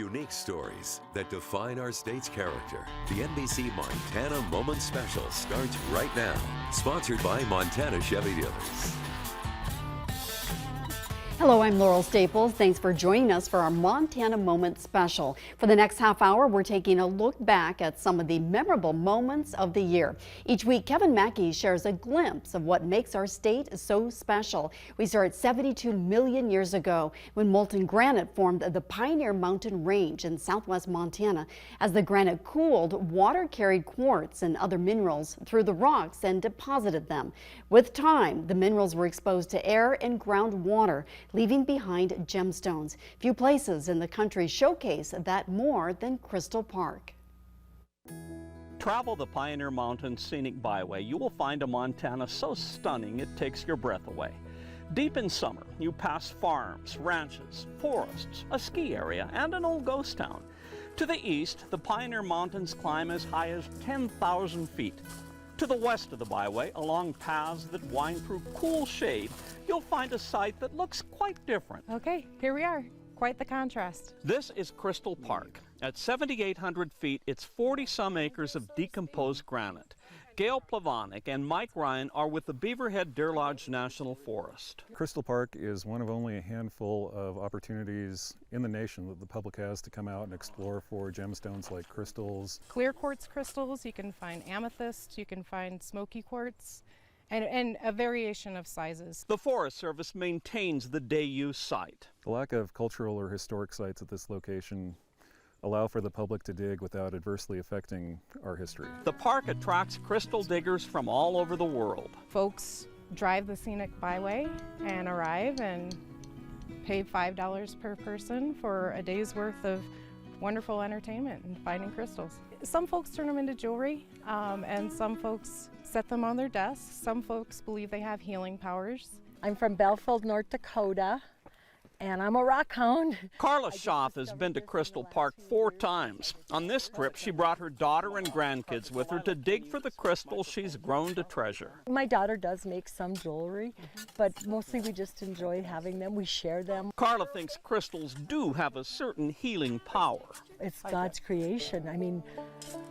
unique stories that define our state's character. The NBC Montana Moment Special starts right now. Sponsored by Montana Chevy Dealers. Hello, I'm Laurel Staples. Thanks for joining us for our Montana Moment Special. For the next half hour, we're taking a look back at some of the memorable moments of the year. Each week, Kevin Maki shares a glimpse of what makes our state so special. We start 72 million years ago when molten granite formed the Pioneer Mountain Range in southwest Montana. As the granite cooled, water carried quartz and other minerals through the rocks and deposited them. With time, the minerals were exposed to air and groundwater, leaving behind gemstones. Few places in the country showcase that more than Crystal Park. Travel the Pioneer Mountain Scenic Byway. You will find a Montana so stunning it takes your breath away. Deep in summer, you pass farms, ranches, forests, a ski area, and an old ghost town. To the east, the Pioneer Mountains climb as high as 10,000 feet. To the west of the byway, along paths that wind through cool shade, you'll find a site that looks quite different. Okay, here we are. Quite the contrast. This is Crystal Park. At 7,800 feet, it's 40-some acres of decomposed granite. Gail Plavanik and Mike Ryan are with the Beaverhead Deer Lodge National Forest. Crystal Park is one of only a handful of opportunities in the nation that the public has to come out and explore for gemstones like crystals. Clear quartz crystals, you can find amethyst, you can find smoky quartz, and a variation of sizes. The Forest Service maintains the day-use site. The lack of cultural or historic sites at this location allow for the public to dig without adversely affecting our history. The park attracts crystal diggers from all over the world. Folks drive the scenic byway and arrive and pay $5 per person for a day's worth of wonderful entertainment and finding crystals. Some folks turn them into jewelry, and some folks set them on their desks. Some folks believe they have healing powers. I'm from Belfield, North Dakota, and I'm a rock hound. Carla Schaff has been to Crystal Park 4 times. On this trip, she brought her daughter and grandkids with her to dig for the crystals she's grown to treasure. My daughter does make some jewelry, but mostly we just enjoy having them. We share them. Carla thinks crystals do have a certain healing power. It's God's creation. I mean,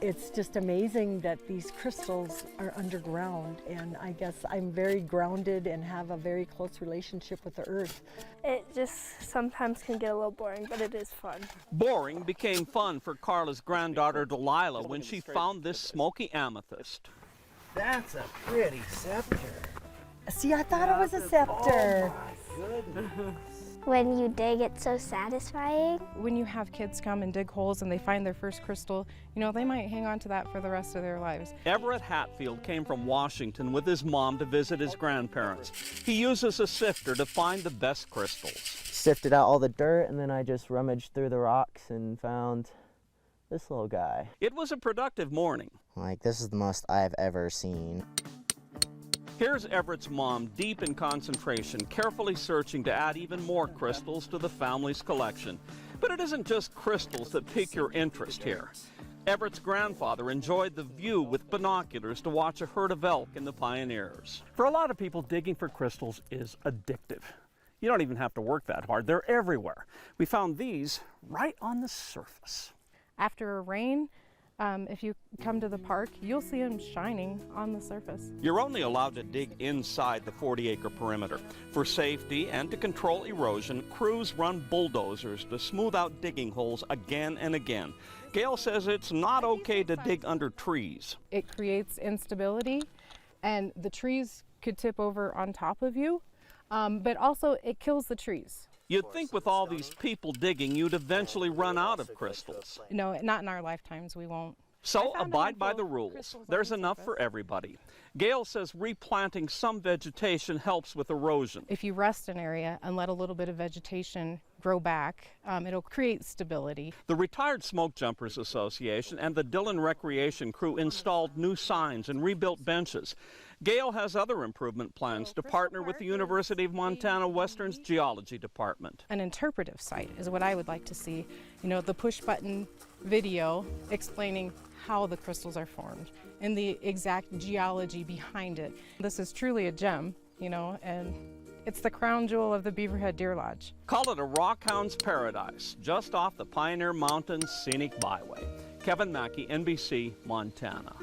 it's just amazing that these crystals are underground, and I guess I'm very grounded and have a very close relationship with the earth. It just sometimes can get a little boring, but it is fun. Boring became fun for Carla's granddaughter Delilah when she found this smoky amethyst. That's a pretty scepter. See, I thought it was a scepter. Oh my goodness. When you dig, it's so satisfying. When you have kids come and dig holes and they find their first crystal, you know, they might hang on to that for the rest of their lives. Everett Hatfield came from Washington with his mom to visit his grandparents. He uses a sifter to find the best crystals. Sifted out all the dirt, and then I just rummaged through the rocks and found this little guy. It was a productive morning. Like, this is the most I've ever seen. Here's Everett's mom, deep in concentration, carefully searching to add even more crystals to the family's collection. But it isn't just crystals that pique your interest here. Everett's grandfather enjoyed the view with binoculars to watch a herd of elk in the Pioneers. For a lot of people, digging for crystals is addictive. You don't even have to work that hard. They're everywhere. We found these right on the surface. After a rain, if you come to the park, you'll see them shining on the surface. You're only allowed to dig inside the 40-acre perimeter. For safety and to control erosion, crews run bulldozers to smooth out digging holes again and again. Gail says it's not okay to dig under trees. It creates instability, and the trees could tip over on top of you, but also it kills the trees. You'd think with all these people digging, you'd eventually run out of crystals. No, not in our lifetimes, we won't. So abide by the rules. There's enough for everybody. Gail says replanting some vegetation helps with erosion. If you rest an area and let a little bit of vegetation grow back, it'll create stability. The Retired Smoke Jumpers Association and the Dillon Recreation Crew installed new signs and rebuilt benches. Gail has other improvement plans to partner with the University of Montana Western's Geology Department. An interpretive site is what I would like to see. You know, the push-button video explaining how the crystals are formed and the exact geology behind it. This is truly a gem, you know, and It's the crown jewel of the Beaverhead Deer Lodge. Call it a rockhound's paradise, just off the Pioneer Mountains Scenic Byway. Kevin Maki, NBC, Montana.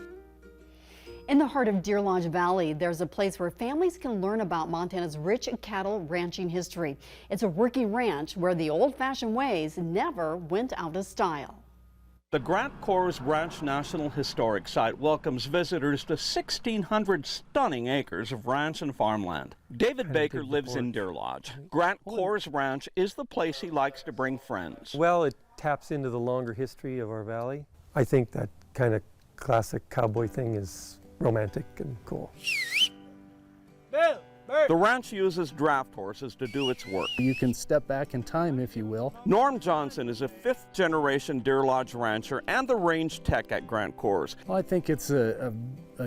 In the heart of Deer Lodge Valley, there's a place where families can learn about Montana's rich cattle ranching history. It's a working ranch where the old-fashioned ways never went out of style. The Grant Corps Ranch National Historic Site welcomes visitors to 1,600 stunning acres of ranch and farmland. David Baker lives in Deer Lodge. Grant Corps Ranch is the place he likes to bring friends. Well, it taps into the longer history of our valley. I think that kind of classic cowboy thing is romantic and cool. The ranch uses draft horses to do its work. You can step back in time, if you will. Norm Johnson is a fifth-generation Deer Lodge rancher and the range tech at Grant Corps. Well, I think it's a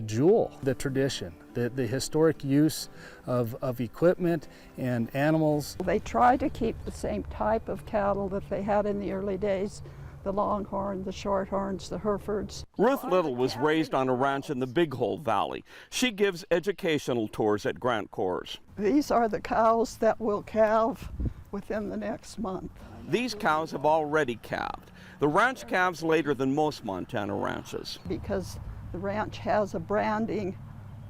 jewel, the tradition, the historic use of equipment and animals. They try to keep the same type of cattle that they had in the early days. The longhorn, the shorthorns, the Herefords. Ruth Little was raised on a ranch in the Big Hole Valley. She gives educational tours at Grant Corps. These are the cows that will calve within the next month. These cows have already calved. The ranch calves later than most Montana ranches. Because the ranch has a branding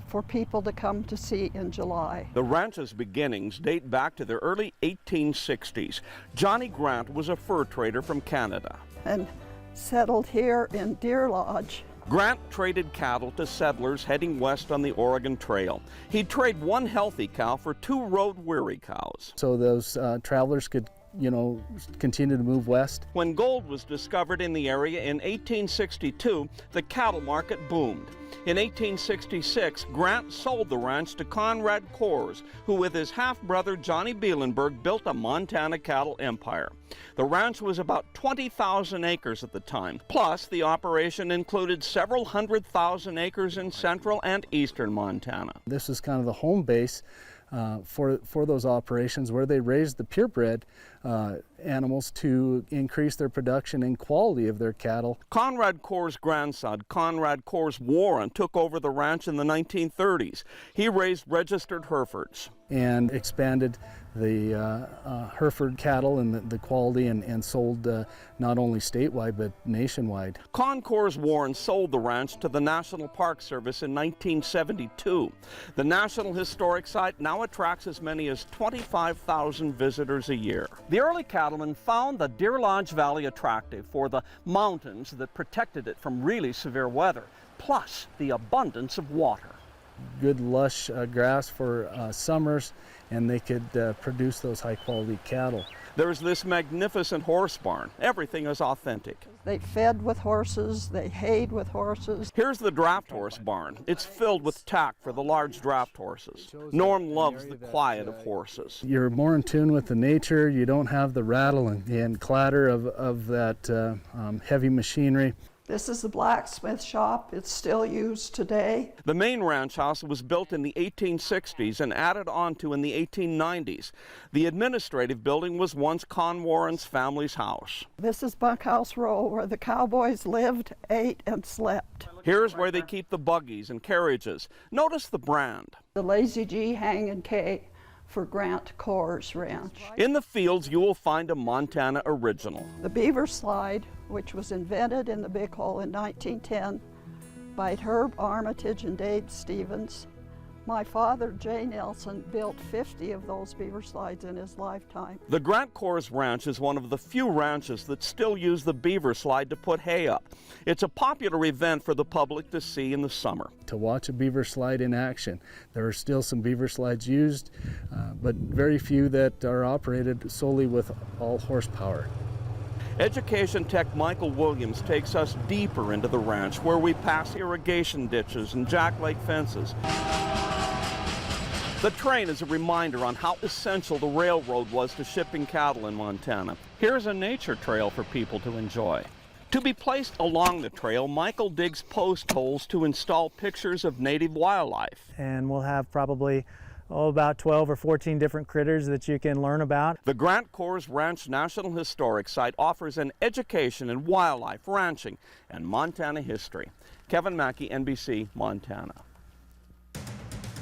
for people to come to see in July. The ranch's beginnings date back to the early 1860s. Johnny Grant was a fur trader from Canada and settled here in Deer Lodge. Grant traded cattle to settlers heading west on the Oregon Trail. He'd trade one healthy cow for two road-weary cows. So those travelers could continue to move west. When gold was discovered in the area in 1862, the cattle market boomed. In 1866, Grant sold the ranch to Conrad Corrs, who with his half-brother Johnny Bielenberg built a Montana cattle empire. The ranch was about 20,000 acres at the time, plus the operation included several 100,000 acres in central and eastern Montana. This is kind of the home base for those operations where they raised the purebred animals to increase their production and quality of their cattle. Conrad Corrs' grandson, Conrad Corrs Warren, took over the ranch in the 1930s. He raised registered Herefords and expanded the Hereford cattle and the quality and sold not only statewide but nationwide. Con Corrs Warren sold the ranch to the National Park Service in 1972. The National Historic Site now attracts as many as 25,000 visitors a year. The early cattlemen found the Deer Lodge Valley attractive for the mountains that protected it from really severe weather, plus the abundance of water. Good lush grass for summers, and they could produce those high-quality cattle. There's this magnificent horse barn. Everything is authentic. They fed with horses, they hayed with horses. Here's the draft horse barn. It's filled with tack for the large draft horses. Norm loves the quiet of horses. You're more in tune with the nature. You don't have the rattle and clatter of that heavy machinery. This is the blacksmith shop. It's still used today. The main ranch house was built in the 1860s and added onto in the 1890s. The administrative building was once Con Warren's family's house. This is Bunkhouse Row, where the cowboys lived, ate, and slept. Here's where they keep the buggies and carriages. Notice the brand. The Lazy G Hanging K for Grant Corrs Ranch. In the fields, you will find a Montana original. The beaver slide, which was invented in the Big Hole in 1910 by Herb Armitage and Dave Stevens. My father, Jay Nelson, built 50 of those beaver slides in his lifetime. The Grant Corrs Ranch is one of the few ranches that still use the beaver slide to put hay up. It's a popular event for the public to see in the summer. To watch a beaver slide in action. There are still some beaver slides used, but very few that are operated solely with all horsepower. Education tech Michael Williams takes us deeper into the ranch, where we pass irrigation ditches and jacklake fences. The train is a reminder on how essential the railroad was to shipping cattle in Montana. Here's a nature trail for people to enjoy. To be placed along the trail, Michael digs post holes to install pictures of native wildlife. And we'll have probably about 12 or 14 different critters that you can learn about. The Grant Corrs Ranch National Historic Site offers an education in wildlife, ranching, and Montana history. Kevin Maki, NBC, Montana.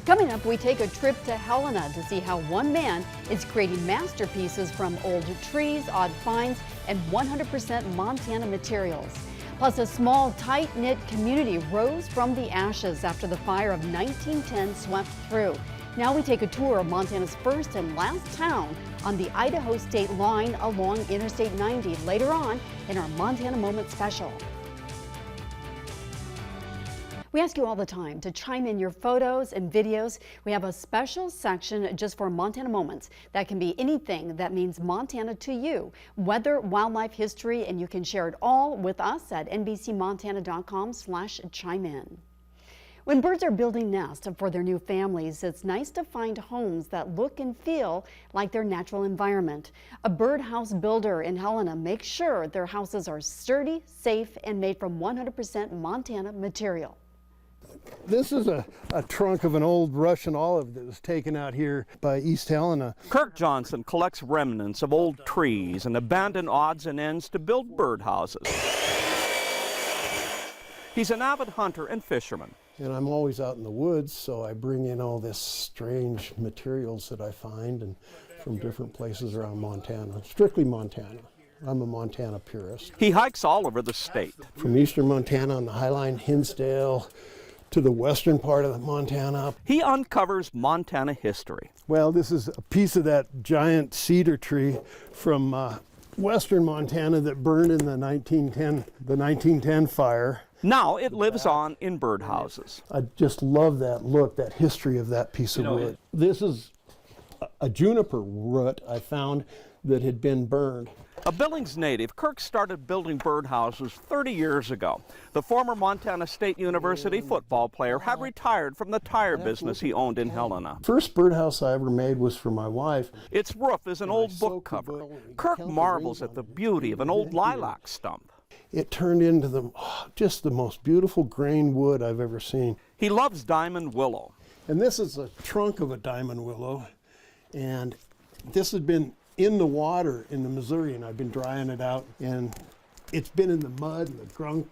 Coming up, we take a trip to Helena to see how one man is creating masterpieces from old trees, odd finds, and 100% Montana materials. Plus, a small, tight-knit community rose from the ashes after the fire of 1910 swept through. Now we take a tour of Montana's first and last town on the Idaho state line along Interstate 90 later on in our Montana Moment special. We ask you all the time to chime in your photos and videos. We have a special section just for Montana Moments. That can be anything that means Montana to you, weather, wildlife, history, and you can share it all with us at nbcmontana.com/chime in. When birds are building nests for their new families, it's nice to find homes that look and feel like their natural environment. A birdhouse builder in Helena makes sure their houses are sturdy, safe, and made from 100% Montana material. This is a trunk of an old Russian olive that was taken out here by East Helena. Kirk Johnson collects remnants of old trees and abandoned odds and ends to build birdhouses. He's an avid hunter and fisherman. And I'm always out in the woods, so I bring in all this strange materials that I find and from different places around Montana. Strictly Montana. I'm a Montana purist. He hikes all over the state. From eastern Montana on the Highline, Hinsdale, to the western part of Montana. He uncovers Montana history. Well, this is a piece of that giant cedar tree from western Montana that burned in the 1910 fire. Now it lives on in birdhouses. I just love that look, that history of that piece of wood. This is a juniper root I found that had been burned. A Billings native, Kirk started building birdhouses 30 years ago. The former Montana State University football player had retired from the tire business he owned in Helena. First birdhouse I ever made was for my wife. Its roof is an old book cover. Kirk marvels at the beauty of an old lilac stump. It turned into just the most beautiful grain wood I've ever seen. He loves diamond willow. And this is a trunk of a diamond willow. And this had been in the water in the Missouri, and I've been drying it out, and it's been in the mud and the grunk,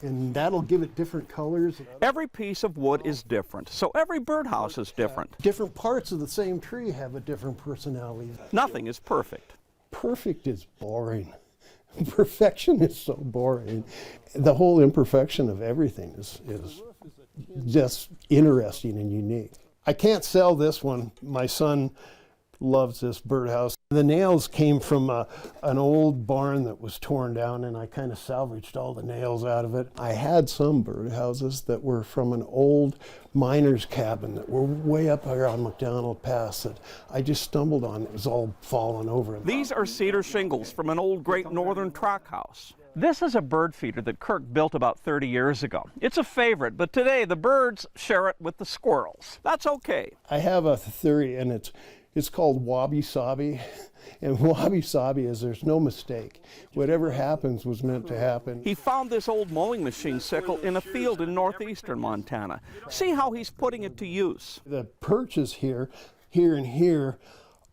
and that'll give it different colors. Every piece of wood is different, so every birdhouse is different. Different parts of the same tree have a different personality. Nothing is perfect. Perfect is boring. Perfection is so boring. The whole imperfection of everything is just interesting and unique. I can't sell this one. My son loves this birdhouse. The nails came from an old barn that was torn down, and I kind of salvaged all the nails out of it. I had some birdhouses that were from an old miner's cabin that were way up here on McDonald Pass that I just stumbled on. It was all fallen over. These are cedar shingles from an old Great Northern track house. This is a bird feeder that Kirk built about 30 years ago. It's a favorite, but today the birds share it with the squirrels. That's okay. I have a theory, and it's called wabi-sabi, and wabi-sabi is there's no mistake. Whatever happens was meant to happen. He found this old mowing machine sickle in a field in northeastern Montana. See how he's putting it to use. The perches here, and here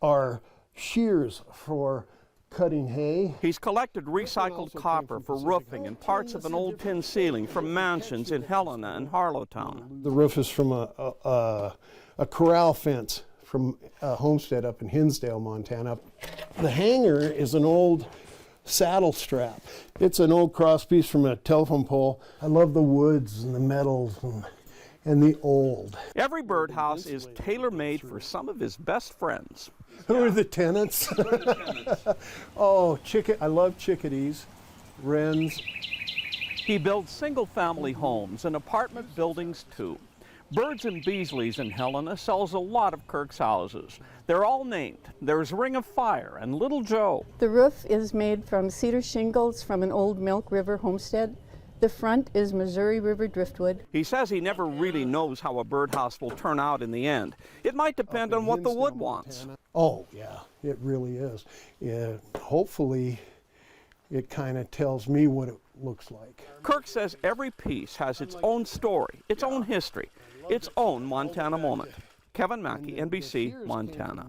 are shears for cutting hay. He's collected recycled copper for roofing and parts of an old tin ceiling from mansions in Helena and Harlowtown. The roof is from a corral fence from a homestead up in Hinsdale, Montana. The hanger is an old saddle strap. It's an old cross piece from a telephone pole. I love the woods and the metals and the old. Every birdhouse is tailor-made for some of his best friends. Who are the tenants? Oh, I love chickadees, wrens. He builds single-family homes and apartment buildings too. Birds and Beasley's in Helena sells a lot of Kirk's houses. They're all named. There's Ring of Fire and Little Joe. The roof is made from cedar shingles from an old Milk River homestead. The front is Missouri River driftwood. He says he never really knows how a birdhouse will turn out in the end. It might depend on what the wood wants. Oh, yeah, it really is. Hopefully, it kind of tells me what it looks like. Kirk says every piece has its own story, its own history, its own Montana moment. Kevin Maki, NBC, Montana.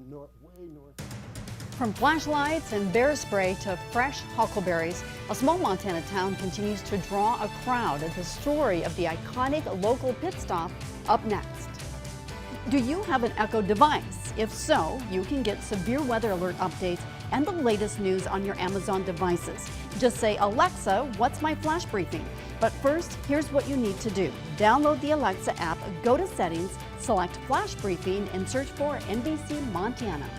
From flashlights and bear spray to fresh huckleberries, a small Montana town continues to draw a crowd at the story of the iconic local pit stop up next. Do you have an Echo device? If so, you can get severe weather alert updates and the latest news on your Amazon devices. Just say, Alexa, what's my flash briefing? But first, here's what you need to do. Download the Alexa app, go to settings, select flash briefing, and search for NBC Montana.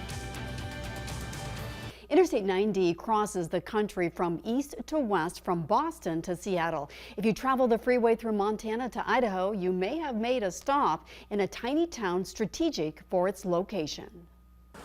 Interstate 90 crosses the country from east to west, from Boston to Seattle. If you travel the freeway through Montana to Idaho, you may have made a stop in a tiny town strategic for its location.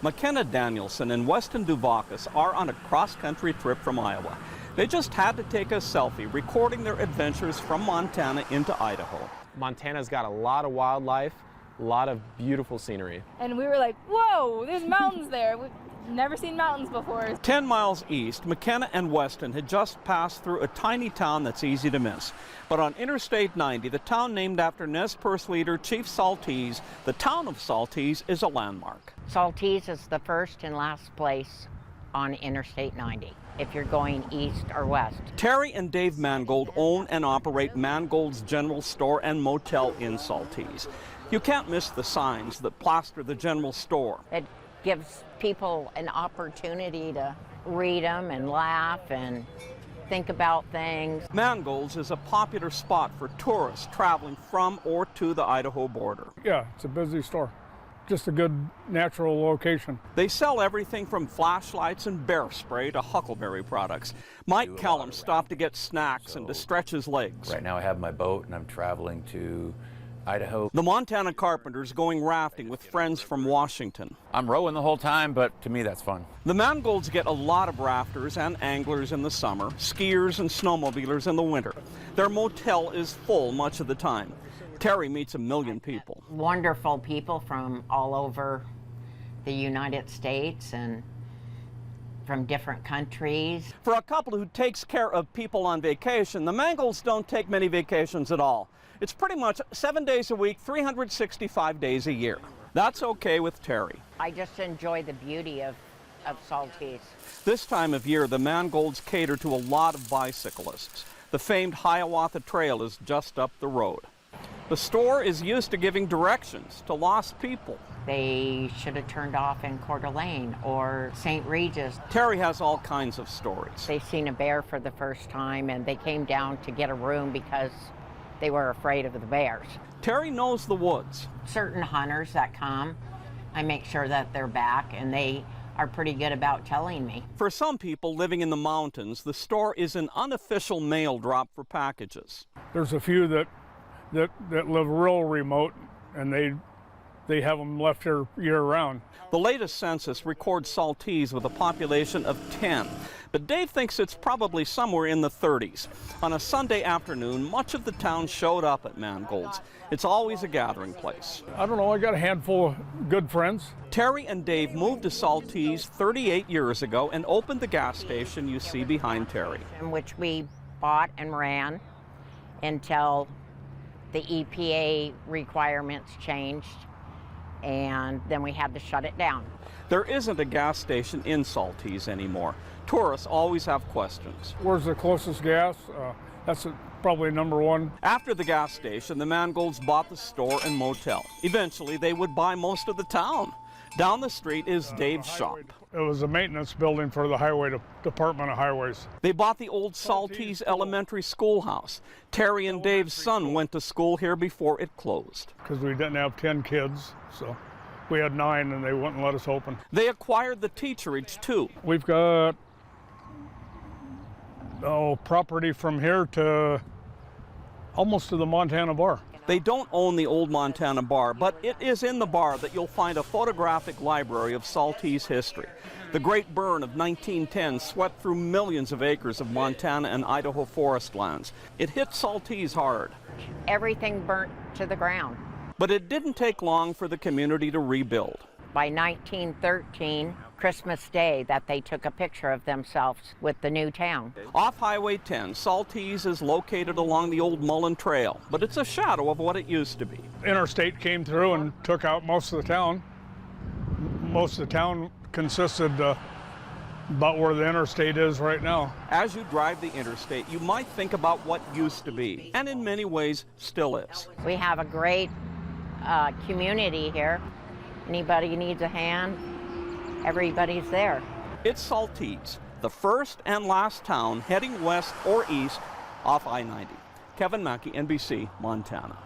McKenna Danielson and Weston Duvakis are on a cross-country trip from Iowa. They just had to take a selfie recording their adventures from Montana into Idaho. Montana's got a lot of wildlife, a lot of beautiful scenery. And we were like, whoa, there's mountains there. We've never seen mountains before. 10 miles east, McKenna and Weston had just passed through a tiny town that's easy to miss. But on Interstate 90, the town named after Nez Perce leader Chief Saltese, the town of Saltese is a landmark. Saltese is the first and last place on Interstate 90, if you're going east or west. Terry and Dave Mangold own and operate Mangold's General Store and Motel in Saltese. You can't miss the signs that plaster the general store. It gives people an opportunity to read them and laugh and think about things. Mangold's is a popular spot for tourists traveling from or to the Idaho border. Yeah, it's a busy store. Just a good natural location. They sell everything from flashlights and bear spray to huckleberry products. Mike Kellum stopped to get snacks and to stretch his legs. Right now I have my boat and I'm traveling to Idaho. The Montana carpenter's going rafting with friends from Washington. I'm rowing the whole time, but to me that's fun. The Mangolds get a lot of rafters and anglers in the summer, skiers and snowmobilers in the winter. Their motel is full much of the time. Terry meets 1 million people. Wonderful people from all over the United States and from different countries. For a couple who takes care of people on vacation, the Mangolds don't take many vacations at all. It's pretty much 7 days a week, 365 days a year. That's okay with Terry. I just enjoy the beauty of Saltese. This time of year, the Mangolds cater to a lot of bicyclists. The famed Hiawatha Trail is just up the road. The store is used to giving directions to lost people. They should have turned off in Coeur d'Alene or St. Regis. Terry has all kinds of stories. They seen a bear for the first time and they came down to get a room because they were afraid of the bears. Terry knows the woods. Certain hunters that come, I make sure that they're back and they are pretty good about telling me. For some people living in the mountains, the store is an unofficial mail drop for packages. There's a few that live real remote, and they have them left here year-round. The latest census records Saltese with a population of 10, but Dave thinks it's probably somewhere in the 30s. On a Sunday afternoon, much of the town showed up at Mangold's. It's always a gathering place. I don't know, I got a handful of good friends. Terry and Dave moved to Saltese 38 years ago and opened the gas station you see behind Terry. Which we bought and ran until the EPA requirements changed, and then we had to shut it down. There isn't a gas station in Saltese anymore. Tourists always have questions. Where's the closest gas? That's probably number one. After the gas station, the Mangolds bought the store and motel. Eventually, they would buy most of the town. Down the street is Dave's shop. It was a maintenance building for the Department of Highways. They bought the old Saltese Elementary Schoolhouse. Terry and Dave's son went to school here before it closed. Because we didn't have 10 kids, so we had 9 and they wouldn't let us open. They acquired the teacherage too. We've got property from here to almost to the Montana Bar. They don't own the old Montana Bar, but it is in the bar that you'll find a photographic library of Saltese history. The Great Burn of 1910 swept through millions of acres of Montana and Idaho forest lands. It hit Saltese hard. Everything burnt to the ground. But it didn't take long for the community to rebuild. By 1913, Christmas Day, that they took a picture of themselves with the new town. Off Highway 10, Saltese is located along the old Mullen Trail, but it's a shadow of what it used to be. Interstate came through and took out most of the town. Most of the town consisted about where the interstate is right now. As you drive the interstate, you might think about what used to be, and in many ways still is. We have a great community here. Anybody needs a hand, everybody's there. It's Saltese, the first and last town heading west or east off I-90. Kevin Maki, NBC, Montana.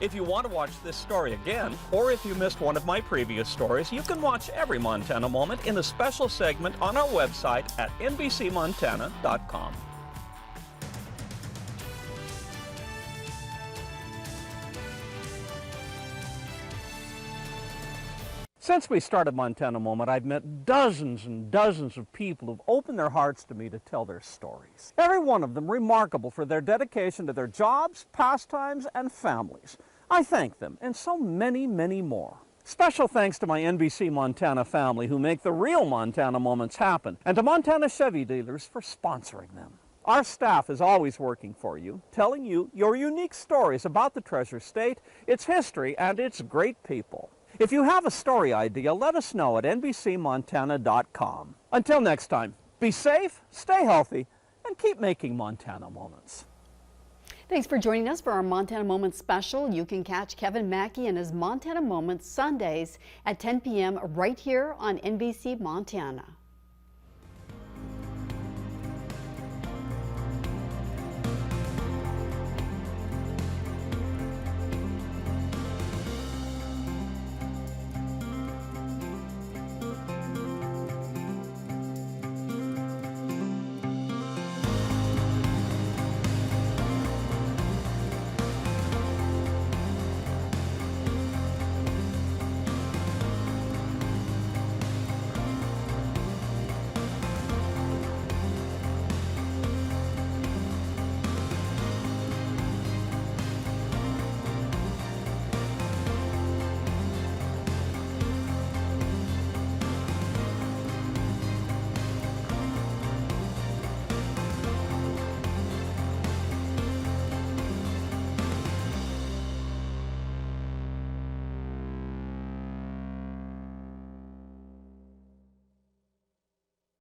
If you want to watch this story again, or if you missed one of my previous stories, you can watch every Montana Moment in a special segment on our website at nbcmontana.com. Since we started Montana Moment, I've met dozens and dozens of people who've opened their hearts to me to tell their stories. Every one of them remarkable for their dedication to their jobs, pastimes, and families. I thank them, and so many, many more. Special thanks to my NBC Montana family who make the real Montana Moments happen, and to Montana Chevy dealers for sponsoring them. Our staff is always working for you, telling you your unique stories about the Treasure State, its history, and its great people. If you have a story idea, let us know at nbcmontana.com. Until next time, be safe, stay healthy, and keep making Montana Moments. Thanks for joining us for our Montana Moments special. You can catch Kevin Maki and his Montana Moments Sundays at 10 p.m. right here on NBC Montana.